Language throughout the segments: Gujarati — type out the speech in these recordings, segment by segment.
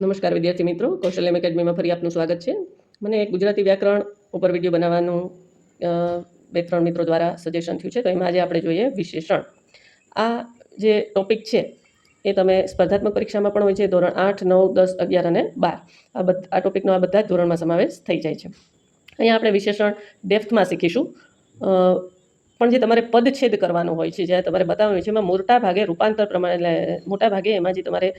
નમસ્કાર વિદ્યાર્થી મિત્રો, કૌશલ્યમ એકેડમીમાં ફરી આપનું સ્વાગત છે. મને એક ગુજરાતી વ્યાકરણ ઉપર વિડીયો બનાવવાનું 2-3 મિત્રો દ્વારા સજેશન થયું છે, તો એમાં આજે આપણે જોઈએ વિશેષણ. આ જે ટોપિક છે એ તમે સ્પર્ધાત્મક પરીક્ષામાં પણ હોય છે, ધોરણ 8, 9, 10, 11 અને 12 આ ટોપિકનો આ બધા જ ધોરણમાં સમાવેશ થઈ જાય છે. અહીંયા આપણે વિશેષણ ડેપ્થમાં શીખીશું, પણ જે તમારે પદછેદ કરવાનું હોય છે, જ્યારે તમારે બતાવવાનું હોય છે, એમાં મોટા ભાગે રૂપાંતર પ્રમાણે મોટા ભાગે એમાં જે તમારે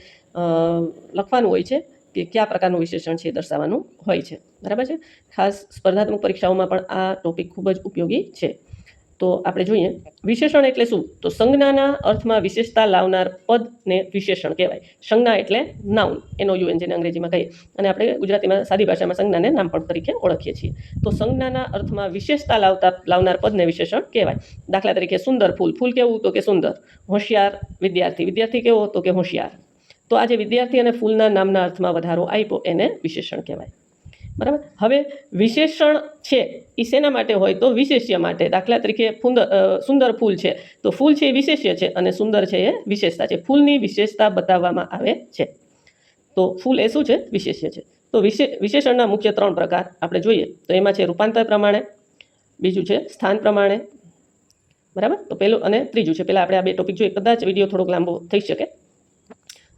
લખવાનું હોય છે કે કયા પ્રકારનું વિશેષણ છે એ દર્શાવવાનું હોય છે. બરાબર છે. ખાસ સ્પર્ધાત્મક પરીક્ષાઓમાં પણ આ ટોપિક ખૂબ જ ઉપયોગી છે. તો આપણે જોઈએ વિશેષણ એટલે શું. તો સંજ્ઞાના અર્થમાં વિશેષતા લાવનાર પદને વિશેષણ કહેવાય. સંજ્ઞા એટલે નાઉન, NOUN જેને અંગ્રેજીમાં કહીએ, અને આપણે ગુજરાતીમાં સાદી ભાષામાં સંજ્ઞાને નામપદ તરીકે ઓળખીએ છીએ. તો સંજ્ઞાના અર્થમાં વિશેષતા લાવનાર પદને વિશેષણ કહેવાય. દાખલા તરીકે સુંદર ફૂલ. ફૂલ કેવું? તો કે સુંદર. હોશિયાર વિદ્યાર્થી. વિદ્યાર્થી કેવો? તો કે હોશિયાર. તો આજે વિદ્યાર્થી અને ફૂલના નામના અર્થમાં વધારો આપ્યો એને વિશેષણ કહેવાય. બરાબર. હવે વિશેષણ છે એ શેના માટે હોય? તો વિશેષ્ય માટે. દાખલા તરીકે સુંદર ફૂલ છે, તો ફૂલ છે એ વિશેષ્ય છે અને સુંદર છે એ વિશેષતા છે. ફૂલની વિશેષતા બતાવવામાં આવે છે, તો ફૂલ એ શું છે? વિશેષ્ય છે. તો વિશેષણના મુખ્ય 3 પ્રકાર આપણે જોઈએ. તો એમાં છે રૂપાંતર પ્રમાણે, બીજું છે સ્થાન પ્રમાણે, બરાબર. તો પહેલું અને ત્રીજું છે. પહેલાં આપણે આ 2 ટોપિક જોઈએ, કદાચ વિડીયો થોડોક લાંબો થઈ શકે.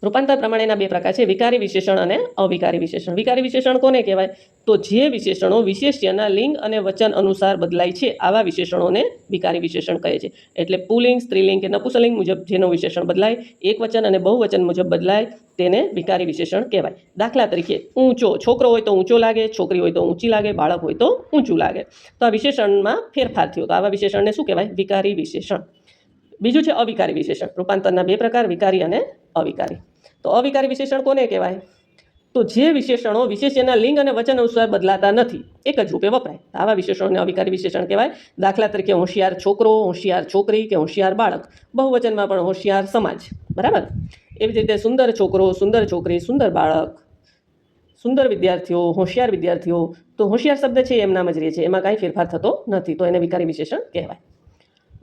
રૂપાંતર પ્રમાણેના 2 પ્રકાર છે, વિકારી વિશેષણ અને અવિકારી વિશેષણ. વિકારી વિશેષણ કોને કહેવાય? તો જે વિશેષણો વિશેષ્યના લિંગ અને વચન અનુસાર બદલાય છે, આવા વિશેષણોને વિકારી વિશેષણ કહે છે. એટલે પુલ્લિંગ, સ્ત્રીલિંગ કે નપુંસકલિંગ મુજબ જેનું વિશેષણ બદલાય, એકવચન અને બહુવચન મુજબ બદલાય, તેને વિકારી વિશેષણ કહેવાય. દાખલા તરીકે ઊંચો. છોકરો હોય તો ઊંચો લાગે, છોકરી હોય તો ઊંચી લાગે, બાળક હોય તો ઊંચું લાગે. તો આ વિશેષણમાં ફેરફાર થયો, તો આવા વિશેષણને શું કહેવાય? વિકારી વિશેષણ. બીજું છે અવિકારી વિશેષણ. રૂપાંતરના 2 પ્રકાર, વિકારી અને અવિકારી. તો અવિકારી વિશેષણ કોને કહેવાય? તો જે વિશેષણો વિશેષ્યના લિંગ અને વચન અનુસાર બદલાતા નથી, એક જ રૂપે વપરાય, આવા વિશેષણોને અવિકારી વિશેષણ કહેવાય. દાખલા તરીકે હોશિયાર છોકરો, હોશિયાર છોકરી કે હોશિયાર બાળક. બહુવચનમાં પણ હોશિયાર સમાજ. બરાબર. એવી જ રીતે સુંદર છોકરો, સુંદર છોકરી, સુંદર બાળક, સુંદર વિદ્યાર્થીઓ, હોશિયાર વિદ્યાર્થીઓ. તો હોશિયાર શબ્દ છે એમ નામ જ રહે છે, એમાં કાંઈ ફેરફાર થતો નથી, તો એને વિકારી વિશેષણ કહેવાય.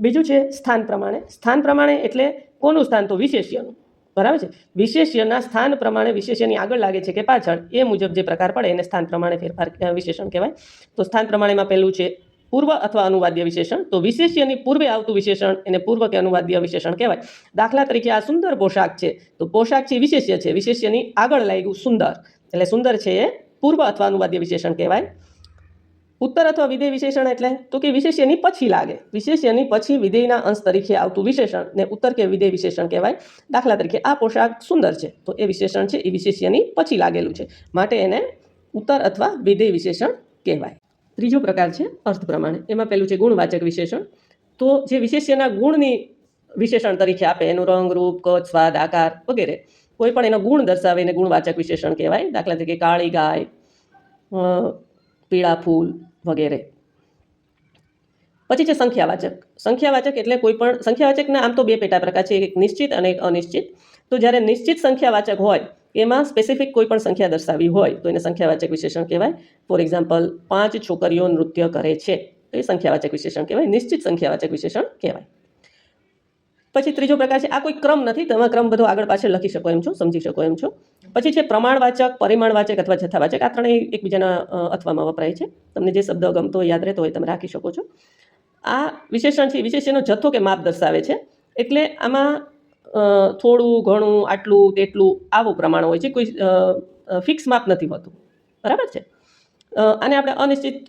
બીજું છે સ્થાન પ્રમાણે. સ્થાન પ્રમાણે એટલે કોનું સ્થાન? તો વિશેષ્યનું. બરાબર છે. વિશેષ્યના સ્થાન પ્રમાણે વિશેષ્યની આગળ લાગે છે કે પાછળ, એ મુજબ જે પ્રકાર પડે એને સ્થાન પ્રમાણે ફેરફાર વિશેષણ કહેવાય. તો સ્થાન પ્રમાણેમાં પહેલું છે પૂર્વ અથવા અનુવાદ્ય વિશેષણ. તો વિશેષ્યની પૂર્વે આવતું વિશેષણ એને પૂર્વ કે અનુવાદ્ય વિશેષણ કહેવાય. દાખલા તરીકે આ સુંદર પોશાક છે, તો પોશાક છે વિશેષ્ય છે, વિશેષ્યની આગળ લાગ્યું સુંદર, એટલે સુંદર છે એ પૂર્વ અથવા અનુવાદ્ય વિશેષણ કહેવાય. ઉત્તર અથવા વિધેય વિશેષણ એટલે તો કે વિશેષ્યની પછી લાગે, વિશેષ્યની પછી વિધેયના અંશ તરીકે આવતું વિશેષણ ને ઉત્તર કે વિધેય વિશેષણ કહેવાય. દાખલા તરીકે આ પોશાક સુંદર છે, તો એ વિશેષણ છે એ વિશેષ્યની પછી લાગેલું છે, માટે એને ઉત્તર અથવા વિધેય વિશેષણ કહેવાય. ત્રીજો પ્રકાર છે અર્થ પ્રમાણે. એમાં પહેલું છે ગુણવાચક વિશેષણ. તો જે વિશેષ્યના ગુણની વિશેષણ તરીકે આપે, એનું રંગ, રૂપ, કદ, સ્વાદ, આકાર વગેરે, કોઈ પણ એનો ગુણ દર્શાવે એને ગુણવાચક વિશેષણ કહેવાય. દાખલા તરીકે કાળી ગાય, પીળા ફૂલ વગેરે. પછી છે સંખ્યાવાચક. સંખ્યાવાચક એટલે કોઈ પણ સંખ્યાવાચકના આમ તો 2 પેટા પ્રકાર છે, એક નિશ્ચિત અને એક અનિશ્ચિત. તો જ્યારે નિશ્ચિત સંખ્યાવાચક હોય, એમાં સ્પેસિફિક કોઈ પણ સંખ્યા દર્શાવી હોય, તો એને સંખ્યાવાચક વિશેષણ કહેવાય. ફોર એક્ઝામ્પલ 5 છોકરીઓ નૃત્ય કરે છે, તો એ સંખ્યાવાચક વિશેષણ કહેવાય, નિશ્ચિત સંખ્યાવાચક વિશેષણ કહેવાય. પછી ત્રીજો પ્રકાર છે, આ કોઈ ક્રમ નથી, તમે ક્રમ બધો આગળ પાછળ લખી શકો એમ છો, સમજી શકો એમ છો. પછી છે પ્રમાણવાચક, પરિમાણવાચક અથવા જથ્થાવાચક. આ ત્રણેય એકબીજાના અથવામાં વપરાય છે. તમને જે શબ્દ ગમતો હોય, યાદ રહેતો હોય, તમે રાખી શકો છો. આ વિશેષણ છે વિશેષ્યનો જથ્થો કે માપ દર્શાવે છે, એટલે આમાં થોડું ઘણું, આટલું તેટલું આવું પ્રમાણ હોય છે, કોઈ ફિક્સ માપ નથી હોતું. બરાબર છે. આને આપણે અનિશ્ચિત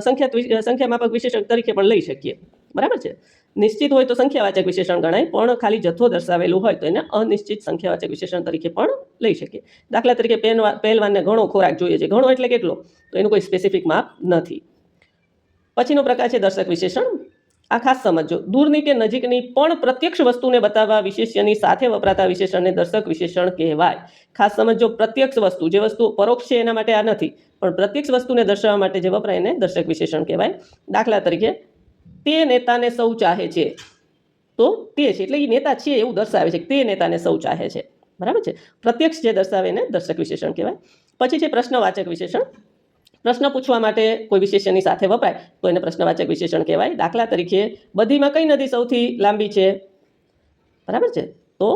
સંખ્યા માપક વિશેષણ તરીકે પણ લઈ શકીએ. બરાબર છે. નિશ્ચિત હોય તો સંખ્યાવાચક વિશેષણ ગણાય, પણ ખાલી જથ્થો દર્શાવેલું હોય તો એને અનિશ્ચિત સંખ્યાવાચક વિશેષણ તરીકે પણ લઈ શકીએ. દાખલા તરીકે પહેલવાનને ઘણો ખોરાક જોઈએ છે. ઘણો એટલે કેટલો? તો એનું કોઈ સ્પેસિફિક માપ નથી. પછીનો પ્રકાર છે દર્શક વિશેષણ. આ ખાસ સમજો, દૂરની કે નજીકની પણ પ્રત્યક્ષ વસ્તુને બતાવવા વિશેષ્યની સાથે વપરાતા વિશેષણને દર્શક વિશેષણ કહેવાય. ખાસ સમજો, પ્રત્યક્ષ વસ્તુ, જે વસ્તુ પરોક્ષ છે એના માટે આ નથી, પણ પ્રત્યક્ષ વસ્તુને દર્શાવવા માટે જે વપરાય એને દર્શક વિશેષણ કહેવાય. દાખલા તરીકે તે નેતાને સૌ ચાહે છે, તો તે છે એટલે એ નેતા છે એવું દર્શાવે છે, તે નેતાને સૌ ચાહે છે. બરાબર છે. પ્રત્યક્ષ જે દર્શાવે એને દર્શક વિશેષણ કહેવાય. પછી છે પ્રશ્નવાચક વિશેષણ. પ્રશ્ન પૂછવા માટે કોઈ વિશેષ્યની સાથે વપરાય તો એને પ્રશ્નવાચક વિશેષણ કહેવાય. દાખલા તરીકે બધીમાં કઈ નદી સૌથી લાંબી છે? બરાબર છે. તો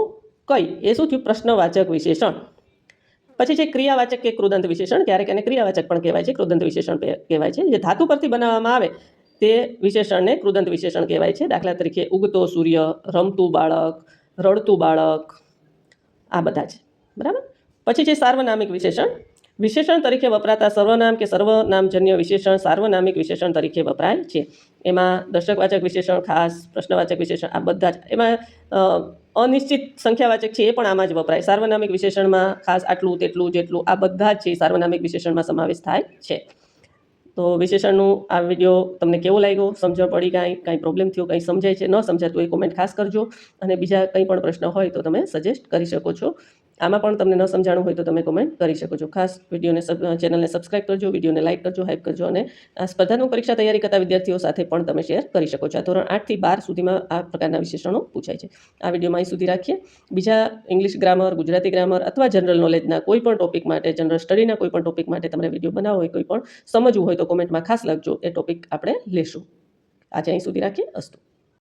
કઈ એ શું થયું? પ્રશ્નવાચક વિશેષણ. પછી છે ક્રિયાવાચક કે કૃદંત વિશેષણ. ક્યારેક એને ક્રિયાવાચક પણ કહેવાય છે, કૃદંત વિશેષણ કહેવાય છે. જે ધાતુ પરથી બનાવવામાં આવે તે વિશેષણને કૃદંત વિશેષણ કહેવાય છે. દાખલા તરીકે ઉગતો સૂર્ય, રમતું બાળક, રડતું બાળક, આ બધા છે. બરાબર. પછી છે સાર્વનામિક વિશેષણ. વિશેષણ તરીકે વપરાતા સર્વનામ કે સર્વનામજન્ય વિશેષણ સાર્વનામિક વિશેષણ તરીકે વપરાય છે. એમાં દર્શકવાચક વિશેષણ, ખાસ પ્રશ્નવાચક વિશેષણ, આ બધા જ. એમાં અનિશ્ચિત સંખ્યાવાચક છે એ પણ આમાં જ વપરાય. સાર્વનામિક વિશેષણમાં ખાસ, આટલું, તેટલું, જેટલું, આ બધા જ છે સાર્વનામિક વિશેષણમાં સમાવેશ થાય છે. તો વિશેષણનું આ વિડીયો તમને કેવો લાગ્યો, સમજણ પડી, કાંઈ પ્રોબ્લેમ થયો, કંઈ સમજાય છે, ન સમજાતું એ કોમેન્ટ ખાસ કરજો. અને બીજા કંઈ પણ પ્રશ્ન હોય તો તમે સજેસ્ટ કરી શકો છો. આમાં પણ તમને ન સમજાણું હોય તો તમે કોમેન્ટ કરી શકો છો. ખાસ ચેનલને સબસ્ક્રાઈબ કરજો, વિડીયોને લાઇક કરજો, હાઇપ કરજો. અને આ સ્પર્ધાત્મક પરીક્ષા તૈયારી કરતા વિદ્યાર્થીઓ સાથે પણ તમે શેર કરી શકો છો. આ ધોરણ 8 થી 12 સુધીમાં આ પ્રકારના વિશેષણો પૂછાય છે. આ વિડીયોમાં અહીં સુધી રાખીએ. બીજા ઇંગ્લિશ ગ્રામર, ગુજરાતી ગ્રામર અથવા જનરલ નોલેજના કોઈ પણ ટોપિક માટે, જનરલ સ્ટડીના કોઈ પણ ટોપિક માટે તમારે વિડીયો બનાવવો હોય, કોઈ પણ સમજવું હોય તો કોમેન્ટમાં ખાસ લખજો. એ ટોપિક આપણે લેશું. આજે અહીં સુધી રાખીએ. અસ્તુ.